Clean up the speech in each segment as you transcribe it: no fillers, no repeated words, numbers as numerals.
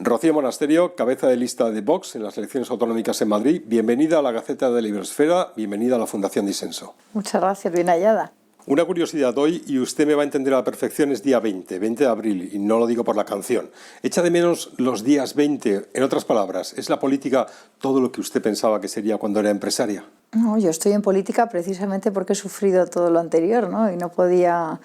Rocío Monasterio, cabeza de lista de Vox en las elecciones autonómicas en Madrid. Bienvenida a la Gaceta de la Iberosfera, bienvenida a la Fundación Disenso. Muchas gracias, bien hallada. Una curiosidad hoy, y usted me va a entender a la perfección, es día 20 de abril, y no lo digo por la canción. ¿Echa de menos los días 20? En otras palabras, ¿es la política todo lo que usted pensaba que sería cuando era empresaria? No, yo estoy en política precisamente porque he sufrido todo lo anterior, ¿no? Y no podía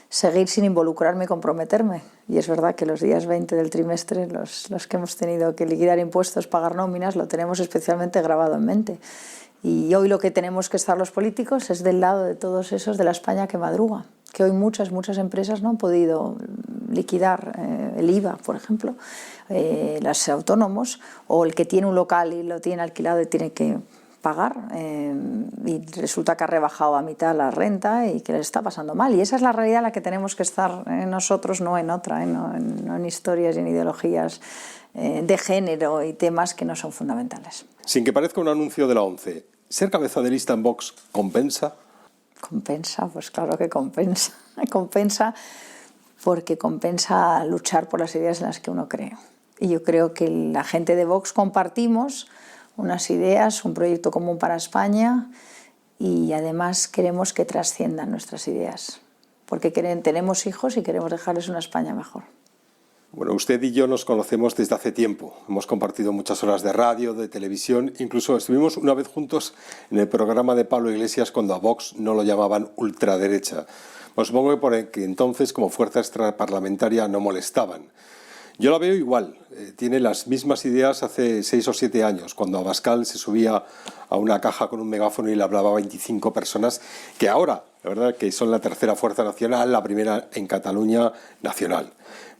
seguir sin involucrarme y comprometerme. Y es verdad que los días 20 del trimestre, los que hemos tenido que liquidar impuestos, pagar nóminas, lo tenemos especialmente grabado en mente. Y hoy lo que tenemos que estar los políticos es del lado de todos esos de la España que madruga, que hoy muchas empresas no han podido liquidar el IVA, por ejemplo, los autónomos, o el que tiene un local y lo tiene alquilado y tiene que pagar y resulta que ha rebajado a mitad la renta y que les está pasando mal. Y esa es la realidad en la que tenemos que estar nosotros, no en otra, no en historias y en ideologías de género y temas que no son fundamentales. Sin que parezca un anuncio de la ONCE, ¿ser cabeza de lista en Vox compensa? ¿Compensa? Pues claro que compensa. Compensa porque compensa luchar por las ideas en las que uno cree. Y yo creo que la gente de Vox compartimos unas ideas, un proyecto común para España y además queremos que trasciendan nuestras ideas, porque tenemos hijos y queremos dejarles una España mejor. Bueno, usted y yo nos conocemos desde hace tiempo. Hemos compartido muchas horas de radio, de televisión, incluso estuvimos una vez juntos en el programa de Pablo Iglesias cuando a Vox no lo llamaban ultraderecha. Pues supongo que porque entonces como fuerza extraparlamentaria no molestaban. Yo la veo igual, tiene las mismas ideas hace 6 o 7 años, cuando Abascal se subía a una caja con un megáfono y le hablaba a 25 personas, que ahora, la verdad, que son la tercera fuerza nacional, la primera en Cataluña nacional.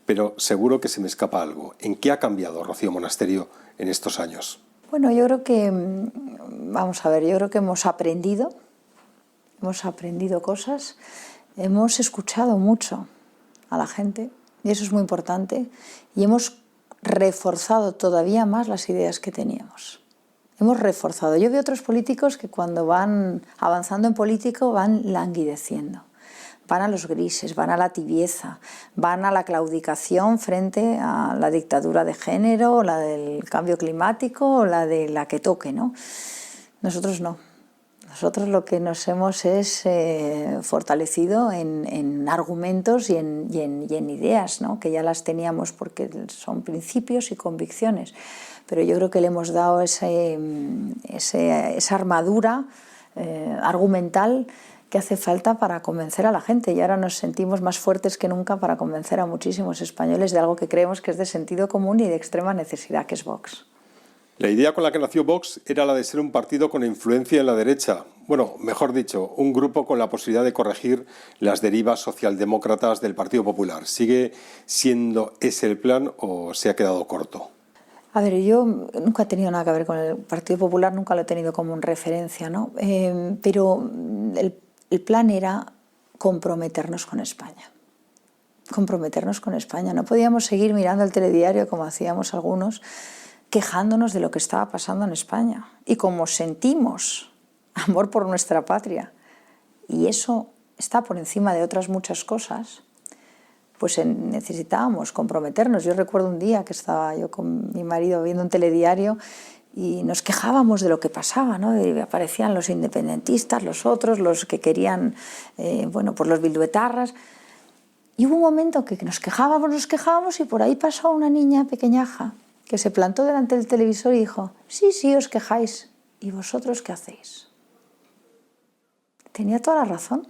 Pero seguro que se me escapa algo. ¿En qué ha cambiado Rocío Monasterio en estos años? Bueno, yo creo que, vamos a ver, yo creo que hemos aprendido cosas, hemos escuchado mucho a la gente, y eso es muy importante, y hemos reforzado todavía más las ideas que teníamos. Hemos reforzado. Yo veo otros políticos que cuando van avanzando en político van languideciendo. Van a los grises, van a la tibieza, van a la claudicación frente a la dictadura de género, la del cambio climático o la de la que toque, ¿no? Nosotros no. Nosotros lo que nos hemos es fortalecido en argumentos y en ideas, ¿no? Que ya las teníamos porque son principios y convicciones. Pero yo creo que le hemos dado esa armadura argumental que hace falta para convencer a la gente, y ahora nos sentimos más fuertes que nunca para convencer a muchísimos españoles de algo que creemos que es de sentido común y de extrema necesidad, que es Vox. La idea con la que nació Vox era la de ser un partido con influencia en la derecha. Bueno, mejor dicho, un grupo con la posibilidad de corregir las derivas socialdemócratas del Partido Popular. ¿Sigue siendo ese el plan o se ha quedado corto? A ver, yo nunca he tenido nada que ver con el Partido Popular, nunca lo he tenido como en referencia, ¿no? Pero el plan era comprometernos con España. Comprometernos con España. No podíamos seguir mirando el telediario como hacíamos algunos, quejándonos de lo que estaba pasando en España. Y como sentimos amor por nuestra patria, y eso está por encima de otras muchas cosas, pues necesitábamos comprometernos. Yo recuerdo un día que estaba yo con mi marido viendo un telediario y nos quejábamos de lo que pasaba, ¿no? Y aparecían los independentistas, los otros, los que querían, pues los bilduetarras. Y hubo un momento que nos quejábamos y por ahí pasó una niña pequeñaja que se plantó delante del televisor y dijo: sí, os quejáis, ¿y vosotros qué hacéis? Tenía toda la razón.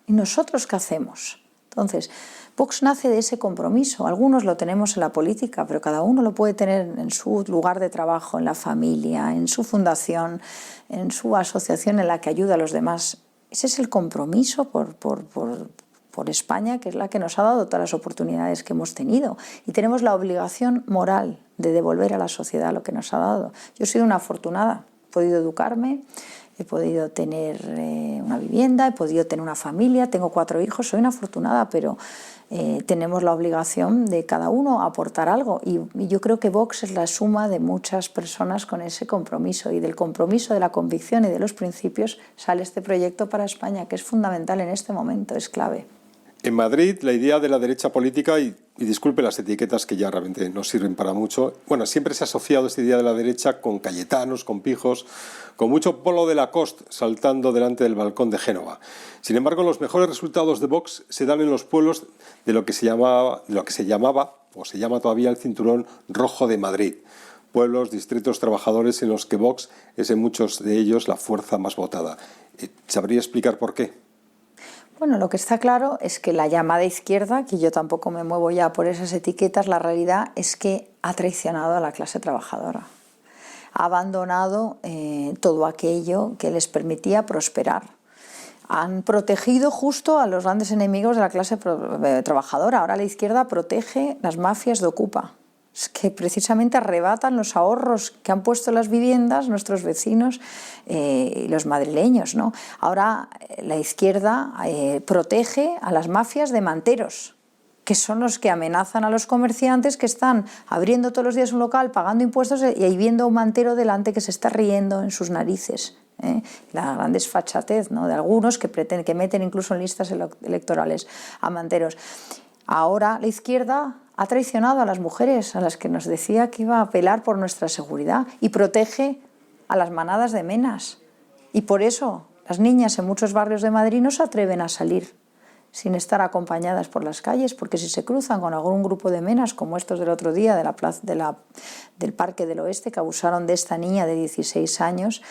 ¿Y nosotros qué hacemos? Entonces, Vox nace de ese compromiso. Algunos lo tenemos en la política, pero cada uno lo puede tener en su lugar de trabajo, en la familia, en su fundación, en su asociación en la que ayuda a los demás. Ese es el compromiso por España, que es la que nos ha dado todas las oportunidades que hemos tenido. Y tenemos la obligación moral de devolver a la sociedad lo que nos ha dado. Yo he sido una afortunada. He podido educarme, he podido tener una vivienda, he podido tener una familia, tengo 4 hijos, soy una afortunada, pero tenemos la obligación de cada uno aportar algo, y yo creo que Vox es la suma de muchas personas con ese compromiso, y del compromiso, de la convicción y de los principios sale este proyecto para España, que es fundamental en este momento, es clave. En Madrid, la idea de la derecha política, y disculpe las etiquetas que ya realmente no sirven para mucho, bueno, siempre se ha asociado esta idea de la derecha con cayetanos, con pijos, con mucho polo de Lacoste saltando delante del balcón de Génova. Sin embargo, los mejores resultados de Vox se dan en los pueblos de lo que se llamaba o se llama todavía el Cinturón Rojo de Madrid. Pueblos, distritos trabajadores en los que Vox es en muchos de ellos la fuerza más votada. ¿Sabría explicar por qué? Bueno, lo que está claro es que la llamada izquierda, que yo tampoco me muevo ya por esas etiquetas, la realidad es que ha traicionado a la clase trabajadora. Ha abandonado todo aquello que les permitía prosperar. Han protegido justo a los grandes enemigos de la clase trabajadora. Ahora la izquierda protege las mafias de Ocupa. Es que precisamente arrebatan los ahorros que han puesto en las viviendas nuestros vecinos y los madrileños, ¿no? Ahora la izquierda protege a las mafias de manteros, que son los que amenazan a los comerciantes que están abriendo todos los días un local, pagando impuestos y ahí viendo a un mantero delante que se está riendo en sus narices. La gran desfachatez, ¿no?, de algunos que meten incluso en listas electorales a manteros. Ahora la izquierda ha traicionado a las mujeres, a las que nos decía que iba a velar por nuestra seguridad, y protege a las manadas de menas. Y por eso las niñas en muchos barrios de Madrid no se atreven a salir sin estar acompañadas por las calles, porque si se cruzan con algún grupo de menas, como estos del otro día del Parque del Oeste, que abusaron de esta niña de 16 años,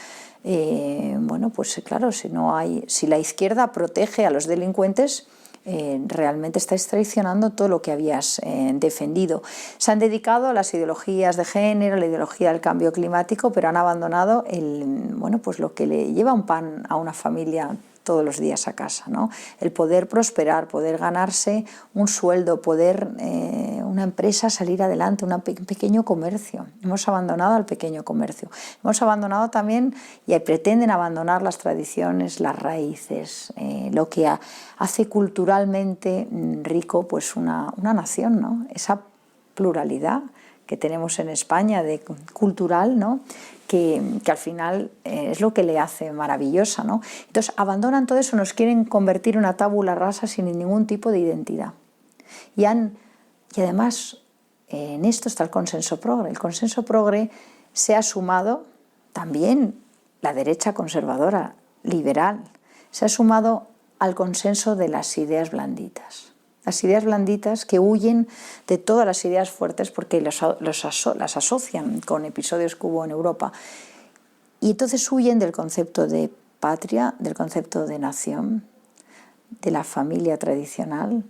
bueno, pues claro, si la izquierda protege a los delincuentes, realmente estáis traicionando todo lo que habías defendido. Se han dedicado a las ideologías de género, la ideología del cambio climático, pero han abandonado pues lo que le lleva un pan a una familia todos los días a casa, ¿no? El poder prosperar, poder ganarse un sueldo, poder una empresa salir adelante, un pequeño comercio. Hemos abandonado al pequeño comercio. Hemos abandonado también, y pretenden abandonar, las tradiciones, las raíces, lo que hace culturalmente rico pues una nación, ¿no? Esa pluralidad que tenemos en España cultural, ¿no?, que al final es lo que le hace maravillosa, ¿no? Entonces abandonan todo eso, nos quieren convertir en una tabula rasa sin ningún tipo de identidad. Y además en esto está el consenso progre. El consenso progre se ha sumado también la derecha conservadora, liberal, se ha sumado al consenso de las ideas blanditas. Las ideas blanditas que huyen de todas las ideas fuertes porque las asocian con episodios que hubo en Europa. Y entonces huyen del concepto de patria, del concepto de nación, de la familia tradicional,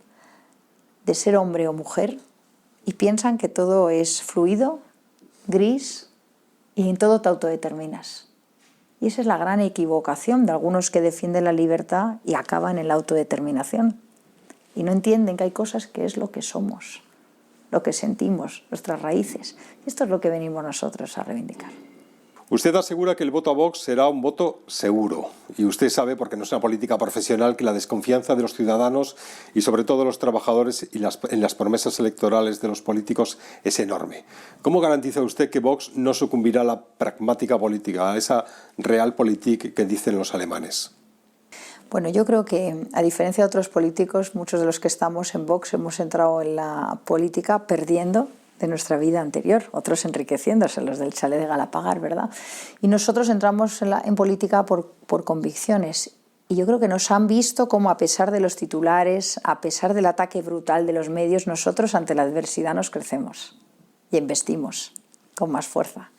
de ser hombre o mujer, y piensan que todo es fluido, gris, y en todo te autodeterminas. Y esa es la gran equivocación de algunos que defienden la libertad y acaban en la autodeterminación. Y no entienden que hay cosas que es lo que somos, lo que sentimos, nuestras raíces. Esto es lo que venimos nosotros a reivindicar. Usted asegura que el voto a Vox será un voto seguro. Y usted sabe, porque no es una política profesional, que la desconfianza de los ciudadanos y sobre todo los trabajadores en las promesas electorales de los políticos es enorme. ¿Cómo garantiza usted que Vox no sucumbirá a la pragmática política, a esa realpolitik que dicen los alemanes? Bueno, yo creo que, a diferencia de otros políticos, muchos de los que estamos en Vox hemos entrado en la política perdiendo de nuestra vida anterior, otros enriqueciéndose, los del chalet de Galapagar, ¿verdad? Y nosotros entramos en política por convicciones. Y yo creo que nos han visto como, a pesar de los titulares, a pesar del ataque brutal de los medios, nosotros ante la adversidad nos crecemos y embestimos con más fuerza.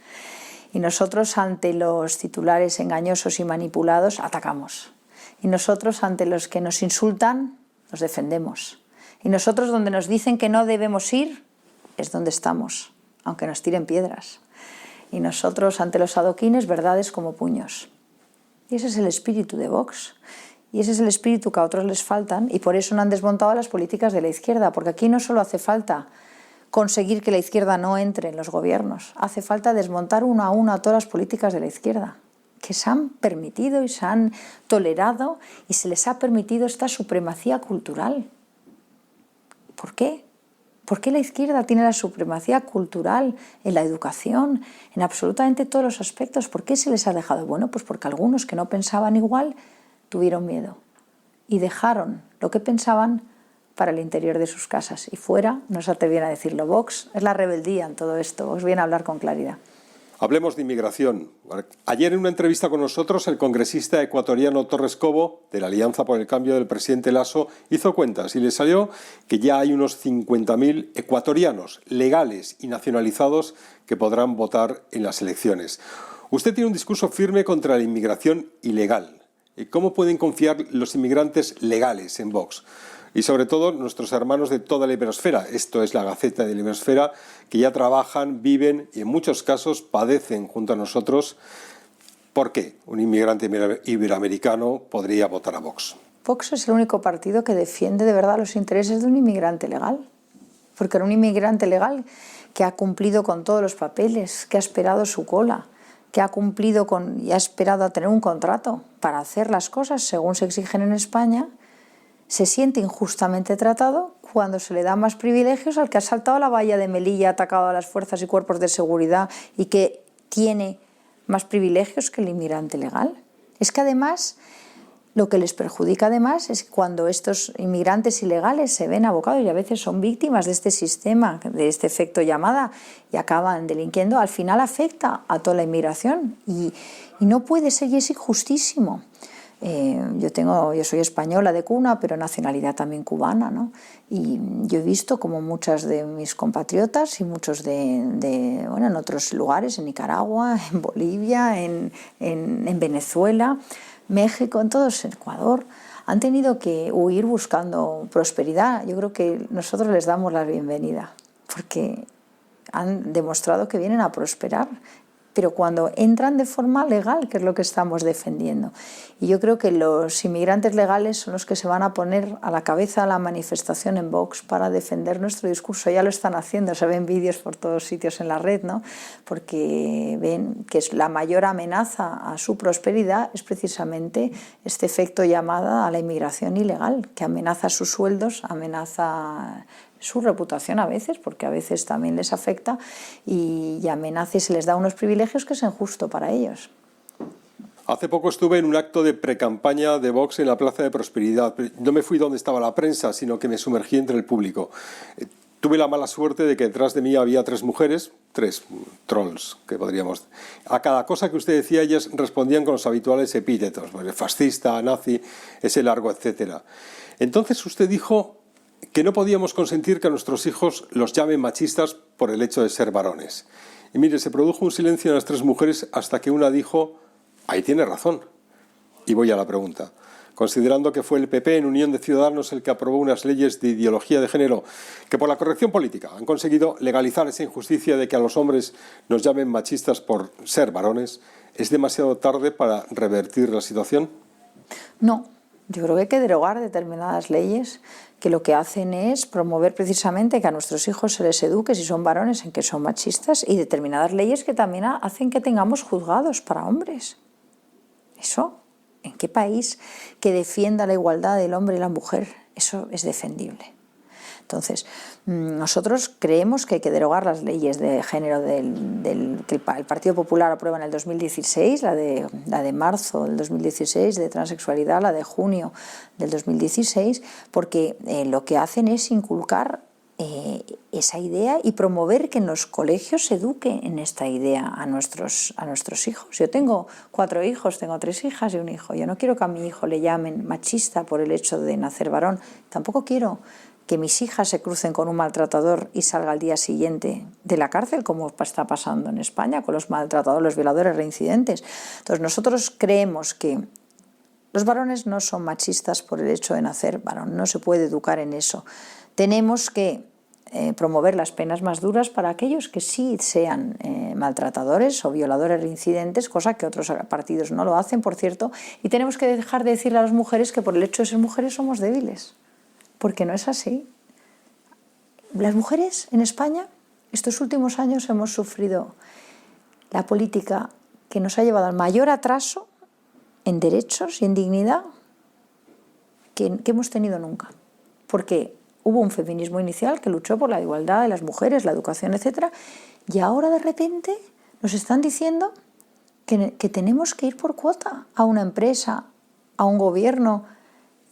Y nosotros ante los titulares engañosos y manipulados atacamos. Y nosotros ante los que nos insultan nos defendemos. Y nosotros donde nos dicen que no debemos ir es donde estamos, aunque nos tiren piedras. Y nosotros ante los adoquines verdades como puños. Y ese es el espíritu de Vox. Y ese es el espíritu que a otros les faltan, y por eso no han desmontado las políticas de la izquierda, porque aquí no solo hace falta conseguir que la izquierda no entre en los gobiernos, hace falta desmontar uno a uno a todas las políticas de la izquierda, que se han permitido y se han tolerado y se les ha permitido esta supremacía cultural. ¿Por qué? ¿Por qué la izquierda tiene la supremacía cultural en la educación, en absolutamente todos los aspectos? ¿Por qué se les ha dejado? Bueno, pues porque algunos que no pensaban igual tuvieron miedo y dejaron lo que pensaban para el interior de sus casas. Y fuera, no se atrevían a decirlo. Vox es la rebeldía en todo esto. Vox viene a hablar con claridad. Hablemos de inmigración. Ayer en una entrevista con nosotros, el congresista ecuatoriano Torres Cobo, de la Alianza por el Cambio del presidente Lasso, hizo cuentas y le salió que ya hay unos 50.000 ecuatorianos legales y nacionalizados que podrán votar en las elecciones. Usted tiene un discurso firme contra la inmigración ilegal. ¿Cómo pueden confiar los inmigrantes legales en Vox? Y sobre todo nuestros hermanos de toda la Iberosfera, esto es la Gaceta de la Iberosfera, que ya trabajan, viven y en muchos casos padecen junto a nosotros. ¿Por qué un inmigrante iberoamericano podría votar a Vox? Vox es el único partido que defiende de verdad los intereses de un inmigrante legal. Porque era un inmigrante legal que ha cumplido con todos los papeles, que ha esperado su cola, que ha cumplido y ha esperado a tener un contrato para hacer las cosas según se exigen en España, se siente injustamente tratado cuando se le da más privilegios al que ha saltado la valla de Melilla, ha atacado a las fuerzas y cuerpos de seguridad y que tiene más privilegios que el inmigrante legal. Es que además, lo que les perjudica además es cuando estos inmigrantes ilegales se ven abocados y a veces son víctimas de este sistema, de este efecto llamada y acaban delinquiendo, al final afecta a toda la inmigración y no puede ser y es injustísimo. Yo soy española de cuna, pero nacionalidad también cubana, ¿no? Y yo he visto como muchas de mis compatriotas y muchos en otros lugares, en Nicaragua, en Bolivia, en Venezuela, México, en todos, Ecuador, han tenido que huir buscando prosperidad. Yo creo que nosotros les damos la bienvenida, porque han demostrado que vienen a prosperar, pero cuando entran de forma legal, que es lo que estamos defendiendo. Y yo creo que los inmigrantes legales son los que se van a poner a la cabeza de la manifestación en Vox para defender nuestro discurso. Ya lo están haciendo, se ven vídeos por todos sitios en la red, ¿no? Porque ven que es la mayor amenaza a su prosperidad es precisamente este efecto llamada a la inmigración ilegal, que amenaza sus sueldos, amenaza su reputación a veces, porque a veces también les afecta y amenaza y se les da unos privilegios que es injusto para ellos. Hace poco estuve en un acto de precampaña de Vox en la Plaza de Prosperidad. No me fui donde estaba la prensa, sino que me sumergí entre el público. Tuve la mala suerte de que detrás de mí había 3 mujeres, 3 trolls, que podríamos... A cada cosa que usted decía, ellas respondían con los habituales epítetos, fascista, nazi, ese largo, etcétera. Entonces usted dijo que no podíamos consentir que a nuestros hijos los llamen machistas por el hecho de ser varones. Y mire, se produjo un silencio en las 3 mujeres hasta que una dijo, ahí tiene razón. Y voy a la pregunta. Considerando que fue el PP en Unión de Ciudadanos el que aprobó unas leyes de ideología de género que por la corrección política han conseguido legalizar esa injusticia de que a los hombres nos llamen machistas por ser varones, ¿es demasiado tarde para revertir la situación? No, yo creo que hay que derogar determinadas leyes que lo que hacen es promover precisamente que a nuestros hijos se les eduque si son varones en que son machistas y determinadas leyes que también hacen que tengamos juzgados para hombres. Eso, ¿en qué país que defienda la igualdad del hombre y la mujer? Eso es defendible. Entonces, nosotros creemos que hay que derogar las leyes de género que el Partido Popular aprueba en el 2016, la de marzo del 2016, de transexualidad, la de junio del 2016, porque lo que hacen es inculcar esa idea y promover que en los colegios se eduque en esta idea a nuestros hijos. Yo tengo 4 hijos, tengo 3 hijas y un hijo. Yo no quiero que a mi hijo le llamen machista por el hecho de nacer varón. Tampoco quiero que mis hijas se crucen con un maltratador y salga al día siguiente de la cárcel, como está pasando en España con los maltratadores, los violadores reincidentes. Entonces nosotros creemos que los varones no son machistas por el hecho de nacer varón, no se puede educar en eso. Tenemos que promover las penas más duras para aquellos que sí sean maltratadores o violadores reincidentes, cosa que otros partidos no lo hacen, por cierto, y tenemos que dejar de decirle a las mujeres que por el hecho de ser mujeres somos débiles. Porque no es así. Las mujeres en España, estos últimos años hemos sufrido la política que nos ha llevado al mayor atraso en derechos y en dignidad que hemos tenido nunca. Porque hubo un feminismo inicial que luchó por la igualdad de las mujeres, la educación, etc. Y ahora de repente nos están diciendo que tenemos que ir por cuota a una empresa, a un gobierno,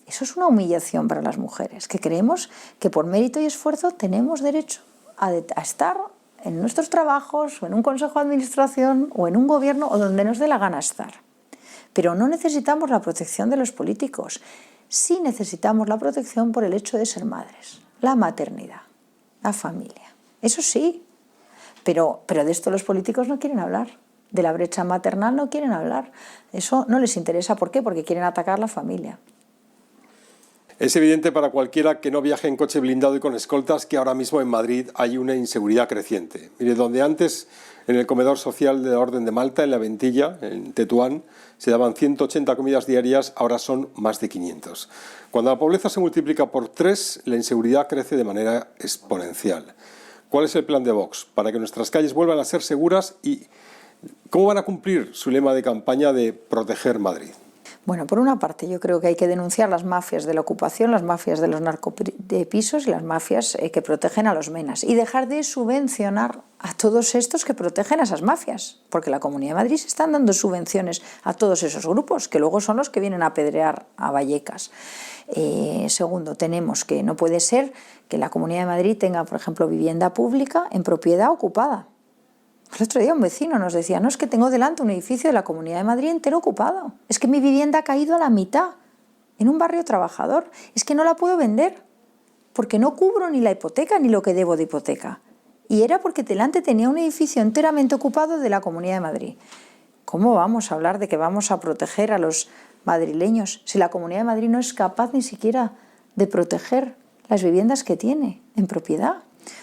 Eso es una humillación para las mujeres, que creemos que por mérito y esfuerzo tenemos derecho a estar en nuestros trabajos o en un consejo de administración o en un gobierno o donde nos dé la gana estar. Pero no necesitamos la protección de los políticos, sí necesitamos la protección por el hecho de ser madres, la maternidad, la familia. Eso sí, pero de esto los políticos no quieren hablar. De la brecha maternal no quieren hablar. Eso no les interesa. ¿Por qué? Porque quieren atacar la familia. Es evidente para cualquiera que no viaje en coche blindado y con escoltas que ahora mismo en Madrid hay una inseguridad creciente. Mire, donde antes en el comedor social de la Orden de Malta, en La Ventilla, en Tetuán, se daban 180 comidas diarias, ahora son más de 500. Cuando la pobreza se multiplica por 3, la inseguridad crece de manera exponencial. ¿Cuál es el plan de Vox para que nuestras calles vuelvan a ser seguras y cómo van a cumplir su lema de campaña de proteger Madrid? Bueno, por una parte yo creo que hay que denunciar las mafias de la ocupación, las mafias de los narcopisos y las mafias que protegen a los menas y dejar de subvencionar a todos estos que protegen a esas mafias, porque la Comunidad de Madrid se están dando subvenciones a todos esos grupos que luego son los que vienen a apedrear a Vallecas. Segundo, no puede ser que la Comunidad de Madrid tenga, por ejemplo, vivienda pública en propiedad ocupada. El otro día un vecino nos decía, no, es que tengo delante un edificio de la Comunidad de Madrid entero ocupado. Es que mi vivienda ha caído a la mitad, en un barrio trabajador. Es que no la puedo vender, porque no cubro ni la hipoteca ni lo que debo de hipoteca. Y era porque delante tenía un edificio enteramente ocupado de la Comunidad de Madrid. ¿Cómo vamos a hablar de que vamos a proteger a los madrileños si la Comunidad de Madrid no es capaz ni siquiera de proteger las viviendas que tiene en propiedad?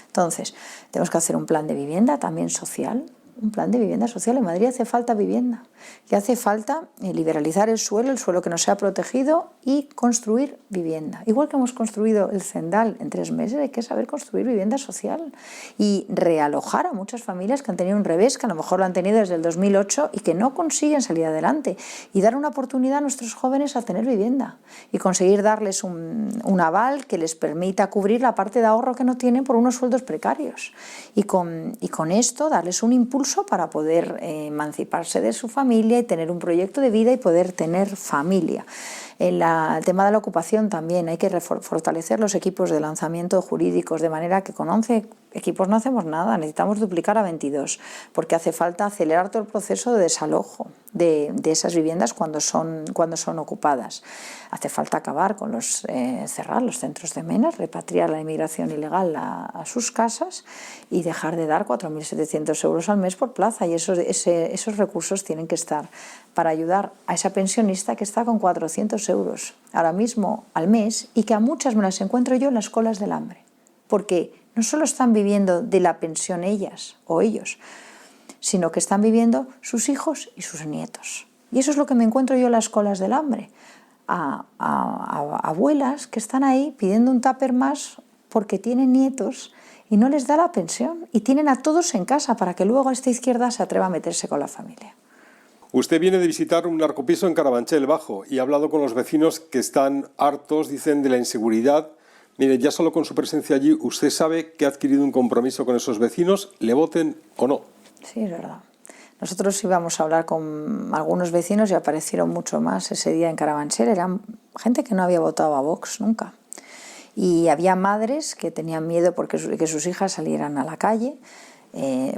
Entonces, tenemos que hacer un plan de vivienda también social, un plan de vivienda social. En Madrid hace falta vivienda y hace falta liberalizar el suelo que no sea protegido y construir vivienda. Igual que hemos construido el Zendal en 3 meses, hay que saber construir vivienda social y realojar a muchas familias que han tenido un revés, que a lo mejor lo han tenido desde el 2008 y que no consiguen salir adelante, y dar una oportunidad a nuestros jóvenes a tener vivienda y conseguir darles un aval que les permita cubrir la parte de ahorro que no tienen por unos sueldos precarios y con esto darles un impulso para poder emanciparse de su familia y tener un proyecto de vida y poder tener familia. El tema de la ocupación también hay que fortalecer los equipos de lanzamiento jurídicos, de manera que con 11 equipos no hacemos nada, necesitamos duplicar a 22, porque hace falta acelerar todo el proceso de desalojo de esas viviendas cuando son ocupadas. Hace falta acabar con cerrar los centros de menas, repatriar la inmigración ilegal a sus casas y dejar de dar 4.700 euros al mes por plaza, y esos recursos tienen que estar para ayudar a esa pensionista que está con 400 euros ahora mismo al mes y que a muchas me las encuentro yo en las colas del hambre, porque no solo están viviendo de la pensión ellas o ellos, sino que están viviendo sus hijos y sus nietos. Y eso es lo que me encuentro yo en las colas del hambre, a abuelas que están ahí pidiendo un tupper más porque tienen nietos y no les da la pensión, y tienen a todos en casa para que luego esta izquierda se atreva a meterse con la familia. Usted viene de visitar un narcopiso en Carabanchel Bajo y ha hablado con los vecinos que están hartos, dicen, de la inseguridad. Mire, ya solo con su presencia allí, usted sabe que ha adquirido un compromiso con esos vecinos, le voten o no. Sí, es verdad. Nosotros íbamos a hablar con algunos vecinos y aparecieron mucho más ese día en Carabanchel. Eran gente que no había votado a Vox nunca. Y había madres que tenían miedo porque que sus hijas salieran a la calle,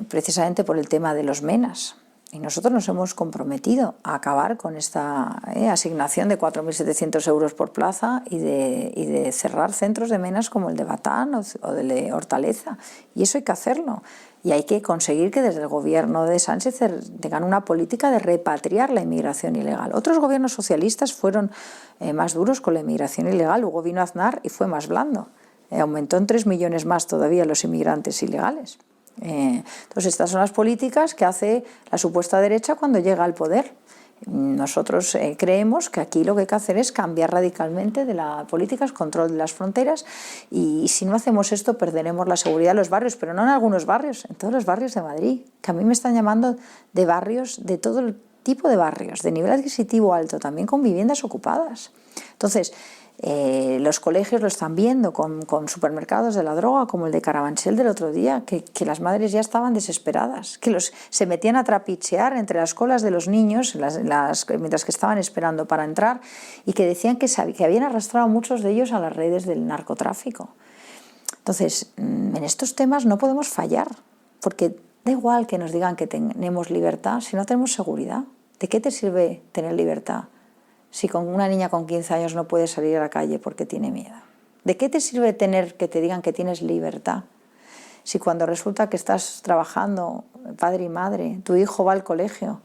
precisamente por el tema de los menas. Y nosotros nos hemos comprometido a acabar con esta asignación de 4.700 euros por plaza y de cerrar centros de menas como el de Batán o de Hortaleza. Y eso hay que hacerlo. Y hay que conseguir que desde el gobierno de Sánchez tengan una política de repatriar la inmigración ilegal. Otros gobiernos socialistas fueron más duros con la inmigración ilegal. Luego vino Aznar y fue más blando. Aumentó en 3 millones más todavía los inmigrantes ilegales. Entonces estas son las políticas que hace la supuesta derecha cuando llega al poder. Nosotros creemos que aquí lo que hay que hacer es cambiar radicalmente de las políticas, control de las fronteras, y si no hacemos esto perderemos la seguridad en los barrios, pero no en algunos barrios, en todos los barrios de Madrid, que a mí me están llamando de barrios, de todo el tipo de barrios, de nivel adquisitivo alto, también con viviendas ocupadas. Entonces, Los colegios lo están viendo con supermercados de la droga, como el de Carabanchel del otro día, que las madres ya estaban desesperadas, que se metían a trapichear entre las colas de los niños mientras que estaban esperando para entrar, y que decían que habían arrastrado a muchos de ellos a las redes del narcotráfico. Entonces, en estos temas no podemos fallar, porque da igual que nos digan que tenemos libertad si no tenemos seguridad. ¿De qué te sirve tener libertad si con una niña con 15 años no puede salir a la calle porque tiene miedo? ¿De qué te sirve que te digan que tienes libertad si cuando resulta que estás trabajando, padre y madre, tu hijo va al colegio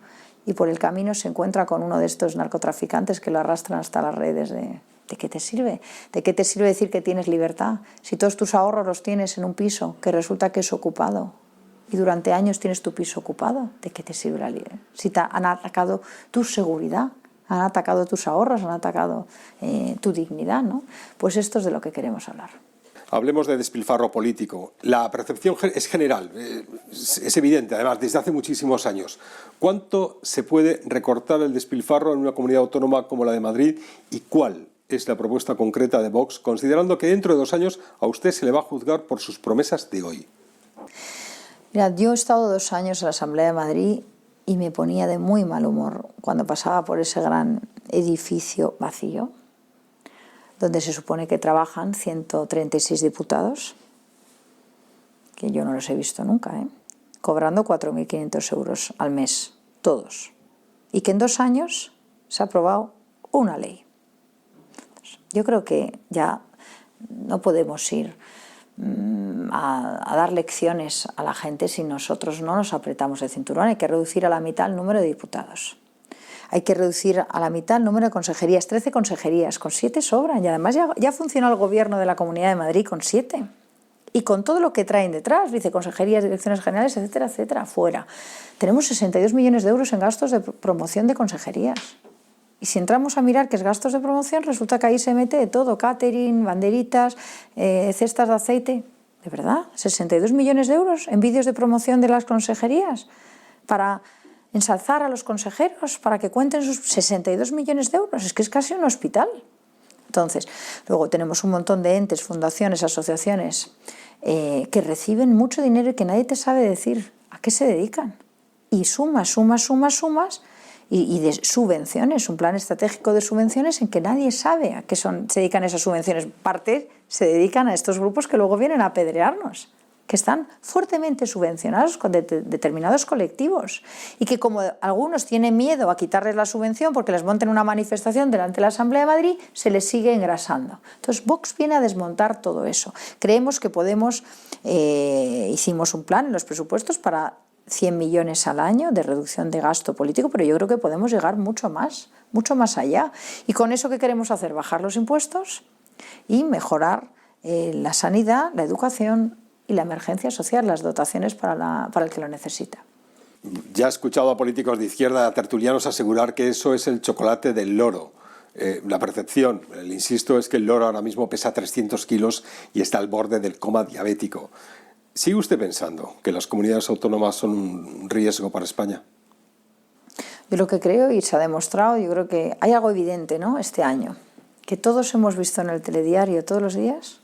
y por el camino se encuentra con uno de estos narcotraficantes que lo arrastran hasta las redes? ¿De qué te sirve? ¿De qué te sirve decir que tienes libertad si todos tus ahorros los tienes en un piso que resulta que es ocupado y durante años tienes tu piso ocupado? ¿De qué te sirve la libertad? Si han atacado tu seguridad, han atacado tus ahorros, han atacado tu dignidad, ¿no? Pues esto es de lo que queremos hablar. Hablemos de despilfarro político. La percepción es general, es evidente, además, desde hace muchísimos años. ¿Cuánto se puede recortar el despilfarro en una comunidad autónoma como la de Madrid y cuál es la propuesta concreta de Vox, considerando que dentro de 2 años a usted se le va a juzgar por sus promesas de hoy? Mira, yo he estado 2 años en la Asamblea de Madrid y me ponía de muy mal humor cuando pasaba por ese gran edificio vacío, donde se supone que trabajan 136 diputados, que yo no los he visto nunca, cobrando 4.500 euros al mes, todos. Y que en 2 años se ha aprobado una ley. Yo creo que ya no podemos ir a dar lecciones a la gente si nosotros no nos apretamos el cinturón. Hay que reducir a la mitad el número de diputados. Hay que reducir a la mitad el número de consejerías, 13 consejerías, con 7 sobran. Y además ya funciona el gobierno de la Comunidad de Madrid con 7. Y con todo lo que traen detrás, viceconsejerías, direcciones generales, etcétera, etcétera, fuera. Tenemos 62 millones de euros en gastos de promoción de consejerías. Y si entramos a mirar qué es gastos de promoción, resulta que ahí se mete de todo: catering, banderitas, cestas de aceite. ¿De verdad? 62 millones de euros en vídeos de promoción de las consejerías para ensalzar a los consejeros, para que cuenten sus 62 millones de euros. Es que es casi un hospital. Entonces, luego tenemos un montón de entes, fundaciones, asociaciones que reciben mucho dinero y que nadie te sabe decir a qué se dedican. Y sumas y de subvenciones, un plan estratégico de subvenciones en que nadie sabe a qué se dedican esas subvenciones. Parte se dedican a estos grupos que luego vienen a apedrearnos, que están fuertemente subvencionados con determinados colectivos y que, como algunos tienen miedo a quitarles la subvención porque les monten una manifestación delante de la Asamblea de Madrid, se les sigue engrasando. Entonces Vox viene a desmontar todo eso. Creemos que podemos, hicimos un plan en los presupuestos para 100 millones al año de reducción de gasto político, pero yo creo que podemos llegar mucho más allá. ¿Y con eso qué queremos hacer? Bajar los impuestos y mejorar la sanidad, la educación y la emergencia social, las dotaciones para el que lo necesita. Ya he escuchado a políticos de izquierda, a tertulianos, asegurar que eso es el chocolate del loro. La percepción, insisto, es que el loro ahora mismo pesa 300 kilos y está al borde del coma diabético. ¿Sigue usted pensando que las comunidades autónomas son un riesgo para España? Yo lo que creo, y se ha demostrado, yo creo que hay algo evidente, ¿no?, este año, que todos hemos visto en el telediario todos los días: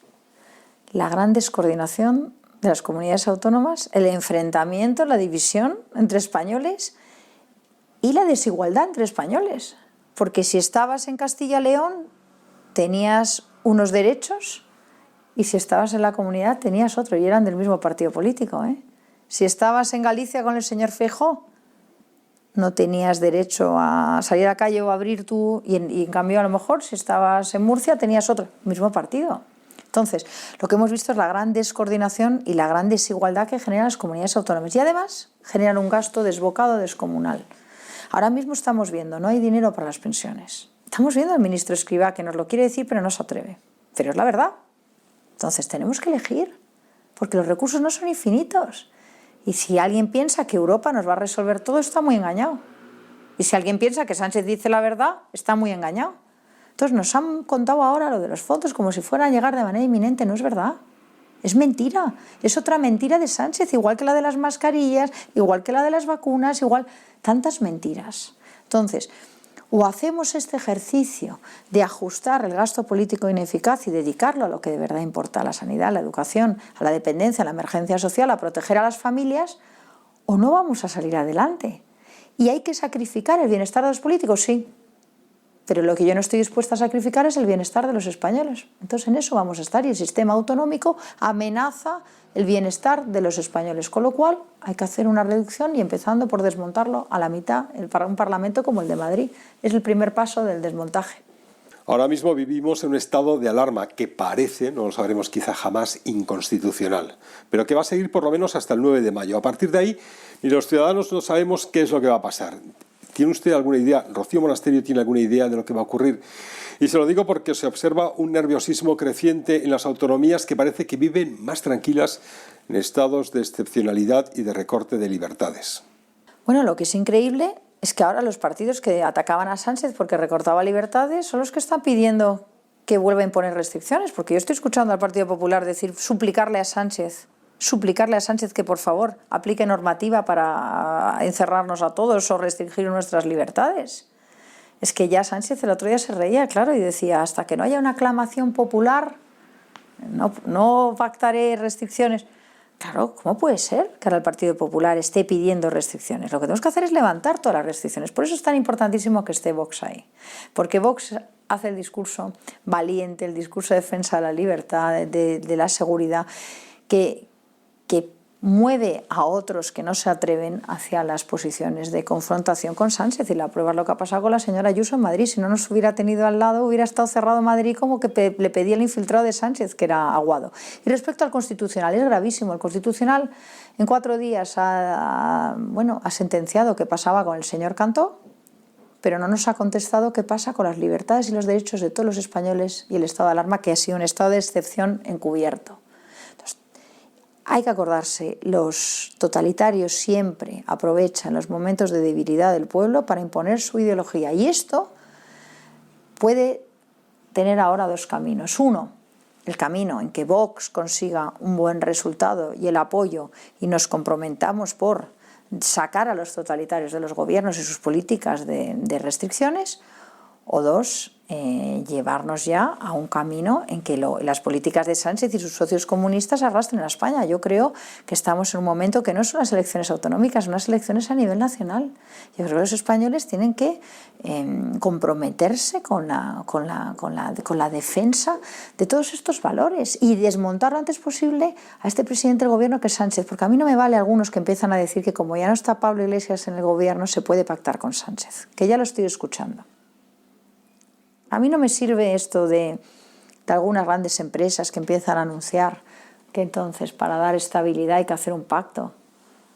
la gran descoordinación de las comunidades autónomas, el enfrentamiento, la división entre españoles y la desigualdad entre españoles. Porque si estabas en Castilla y León tenías unos derechos y si estabas en la comunidad tenías otro, y eran del mismo partido político, Si estabas en Galicia con el señor Feijóo no tenías derecho a salir a la calle o a abrir y en cambio a lo mejor si estabas en Murcia tenías otro, mismo partido. Entonces, lo que hemos visto es la gran descoordinación y la gran desigualdad que generan las comunidades autónomas y además generan un gasto desbocado, descomunal. Ahora mismo estamos viendo, no hay dinero para las pensiones. Estamos viendo al ministro Escrivá que nos lo quiere decir pero no se atreve. Pero es la verdad. Entonces tenemos que elegir, porque los recursos no son infinitos. Y si alguien piensa que Europa nos va a resolver todo, está muy engañado. Y si alguien piensa que Sánchez dice la verdad, está muy engañado. Entonces nos han contado ahora lo de los fondos como si fueran a llegar de manera inminente. No es verdad. Es mentira. Es otra mentira de Sánchez, igual que la de las mascarillas, igual que la de las vacunas, igual. Tantas mentiras. Entonces, O hacemos este ejercicio de ajustar el gasto político ineficaz y dedicarlo a lo que de verdad importa, a la sanidad, a la educación, a la dependencia, a la emergencia social, a proteger a las familias, o no vamos a salir adelante. ¿Y hay que sacrificar el bienestar de los políticos? Sí. Pero lo que yo no estoy dispuesta a sacrificar es el bienestar de los españoles. Entonces en eso vamos a estar y el sistema autonómico amenaza el bienestar de los españoles, con lo cual hay que hacer una reducción y empezando por desmontarlo a la mitad, un Parlamento como el de Madrid. Es el primer paso del desmontaje. Ahora mismo vivimos en un estado de alarma que parece, no lo sabremos quizá jamás, inconstitucional, pero que va a seguir por lo menos hasta el 9 de mayo. A partir de ahí, ni los ciudadanos no sabemos qué es lo que va a pasar. ¿Tiene usted alguna idea? ¿Rocío Monasterio tiene alguna idea de lo que va a ocurrir? Y se lo digo porque se observa un nerviosismo creciente en las autonomías que parece que viven más tranquilas en estados de excepcionalidad y de recorte de libertades. Bueno, lo que es increíble es que ahora los partidos que atacaban a Sánchez porque recortaba libertades son los que están pidiendo que vuelva a imponer restricciones, porque yo estoy escuchando al Partido Popular decir, suplicarle a Sánchez que por favor aplique normativa para encerrarnos a todos o restringir nuestras libertades. Es que ya Sánchez el otro día se reía, claro, y decía, hasta que no haya una aclamación popular, no pactaré restricciones. Claro, ¿cómo puede ser que ahora el Partido Popular esté pidiendo restricciones? Lo que tenemos que hacer es levantar todas las restricciones. Por eso es tan importantísimo que esté Vox ahí. Porque Vox hace el discurso valiente, el discurso de defensa de la libertad, de la seguridad, que mueve a otros que no se atreven hacia las posiciones de confrontación con Sánchez. Y la prueba es lo que ha pasado con la señora Ayuso en Madrid. Si no nos hubiera tenido al lado, hubiera estado cerrado Madrid como que le pedía el infiltrado de Sánchez, que era Aguado. Y respecto al Constitucional, es gravísimo. El Constitucional en 4 días ha sentenciado qué pasaba con el señor Cantó, pero no nos ha contestado qué pasa con las libertades y los derechos de todos los españoles y el estado de alarma, que ha sido un estado de excepción encubierto. Hay que acordarse, los totalitarios siempre aprovechan los momentos de debilidad del pueblo para imponer su ideología. Y esto puede tener ahora 2 caminos. Uno, el camino en que Vox consiga un buen resultado y el apoyo y nos comprometamos por sacar a los totalitarios de los gobiernos y sus políticas de restricciones. O 2, llevarnos ya a un camino en que las políticas de Sánchez y sus socios comunistas arrastren a España. Yo creo que estamos en un momento que no son las elecciones autonómicas, son las elecciones a nivel nacional. Yo creo que los españoles tienen que comprometerse con la defensa de todos estos valores y desmontar lo antes posible a este presidente del gobierno que es Sánchez, porque a mí no me vale algunos que empiezan a decir que como ya no está Pablo Iglesias en el gobierno se puede pactar con Sánchez, que ya lo estoy escuchando. A mí no me sirve esto de algunas grandes empresas que empiezan a anunciar que entonces para dar estabilidad hay que hacer un pacto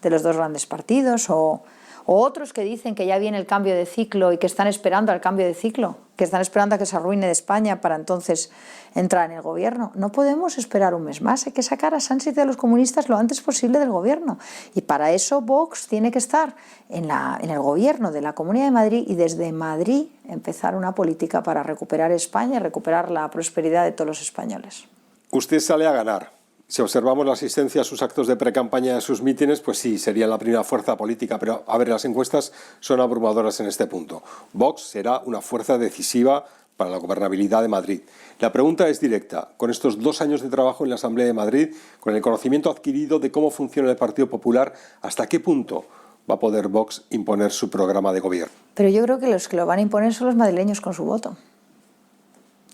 de los 2 grandes partidos o otros que dicen que ya viene el cambio de ciclo y que están esperando al cambio de ciclo, que están esperando a que se arruine de España para entonces entrar en el gobierno. No podemos esperar un mes más, hay que sacar a Sánchez y a los comunistas lo antes posible del gobierno. Y para eso Vox tiene que estar en el gobierno de la Comunidad de Madrid y desde Madrid empezar una política para recuperar España y recuperar la prosperidad de todos los españoles. Usted sale a ganar. Si observamos la asistencia a sus actos de precampaña y a sus mítines, pues sí, sería la primera fuerza política. Pero, a ver, las encuestas son abrumadoras en este punto. Vox será una fuerza decisiva para la gobernabilidad de Madrid. La pregunta es directa. Con estos 2 años de trabajo en la Asamblea de Madrid, con el conocimiento adquirido de cómo funciona el Partido Popular, ¿hasta qué punto va a poder Vox imponer su programa de gobierno? Pero yo creo que los que lo van a imponer son los madrileños con su voto,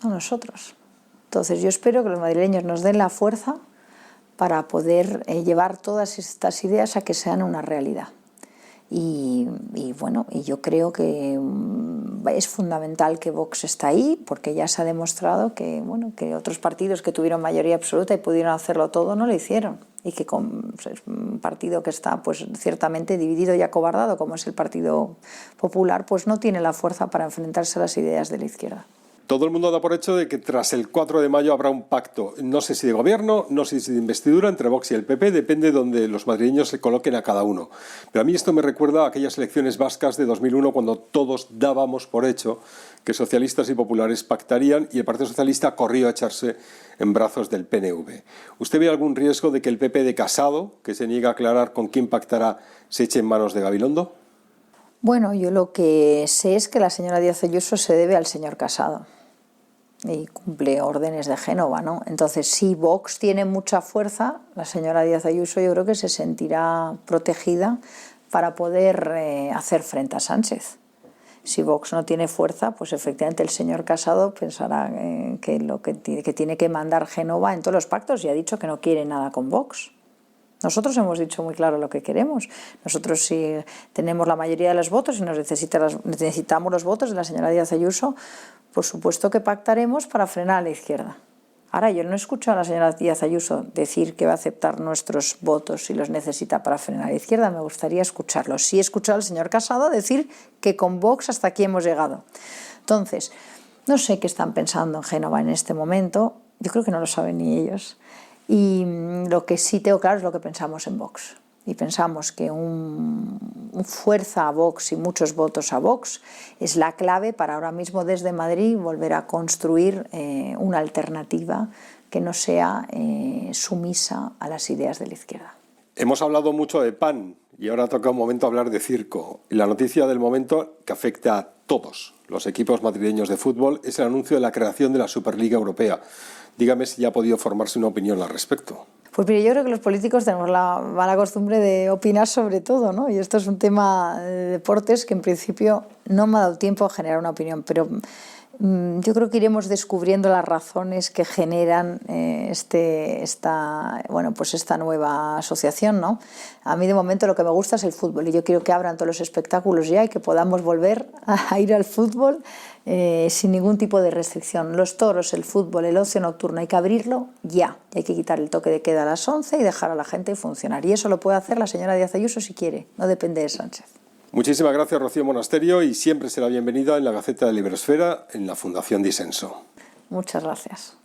no nosotros. Entonces yo espero que los madrileños nos den la fuerza para poder llevar todas estas ideas a que sean una realidad. Y yo creo que es fundamental que Vox está ahí, porque ya se ha demostrado que otros partidos que tuvieron mayoría absoluta y pudieron hacerlo todo no lo hicieron. Y que es un partido que está pues ciertamente dividido y acobardado, como es el Partido Popular, pues no tiene la fuerza para enfrentarse a las ideas de la izquierda. Todo el mundo da por hecho de que tras el 4 de mayo habrá un pacto, no sé si de gobierno, no sé si de investidura, entre Vox y el PP, depende de donde los madrileños se coloquen a cada uno. Pero a mí esto me recuerda a aquellas elecciones vascas de 2001 cuando todos dábamos por hecho que socialistas y populares pactarían y el Partido Socialista corrió a echarse en brazos del PNV. ¿Usted ve algún riesgo de que el PP de Casado, que se niega a aclarar con quién pactará, se eche en manos de Gabilondo? Bueno, yo lo que sé es que la señora Díaz Ayuso se debe al señor Casado y cumple órdenes de Génova, ¿no? Entonces, si Vox tiene mucha fuerza, la señora Díaz Ayuso yo creo que se sentirá protegida para poder hacer frente a Sánchez. Si Vox no tiene fuerza, pues efectivamente el señor Casado pensará que tiene que mandar Génova en todos los pactos y ha dicho que no quiere nada con Vox. Nosotros hemos dicho muy claro lo que queremos. Nosotros, si tenemos la mayoría de los votos y necesitamos los votos de la señora Díaz Ayuso, por supuesto que pactaremos para frenar a la izquierda. Ahora, yo no he escuchado a la señora Díaz Ayuso decir que va a aceptar nuestros votos si los necesita para frenar a la izquierda. Me gustaría escucharlo. Sí he escuchado al señor Casado decir que con Vox hasta aquí hemos llegado. Entonces, no sé qué están pensando en Génova en este momento. Yo creo que no lo saben ni ellos. Y lo que sí tengo claro es lo que pensamos en Vox. Y pensamos que un fuerza a Vox y muchos votos a Vox es la clave para ahora mismo desde Madrid volver a construir una alternativa que no sea sumisa a las ideas de la izquierda. Hemos hablado mucho de pan y ahora toca un momento hablar de circo. Y la noticia del momento que afecta a todos los equipos madrileños de fútbol es el anuncio de la creación de la Superliga Europea. Dígame si ya ha podido formarse una opinión al respecto. Pues mire, yo creo que los políticos tenemos la mala costumbre de opinar sobre todo, ¿no? Y esto es un tema de deportes que en principio no me ha dado tiempo a generar una opinión, pero yo creo que iremos descubriendo las razones que generan esta nueva asociación, ¿no? A mí de momento lo que me gusta es el fútbol y yo quiero que abran todos los espectáculos ya y que podamos volver a ir al fútbol sin ningún tipo de restricción. Los toros, el fútbol, el ocio nocturno, hay que abrirlo ya. Y hay que quitar el toque de queda a las 11 y dejar a la gente funcionar. Y eso lo puede hacer la señora Díaz Ayuso si quiere, no depende de Sánchez. Muchísimas gracias, Rocío Monasterio, y siempre será bienvenida en la Gaceta de Liberosfera, en la Fundación Disenso. Muchas gracias.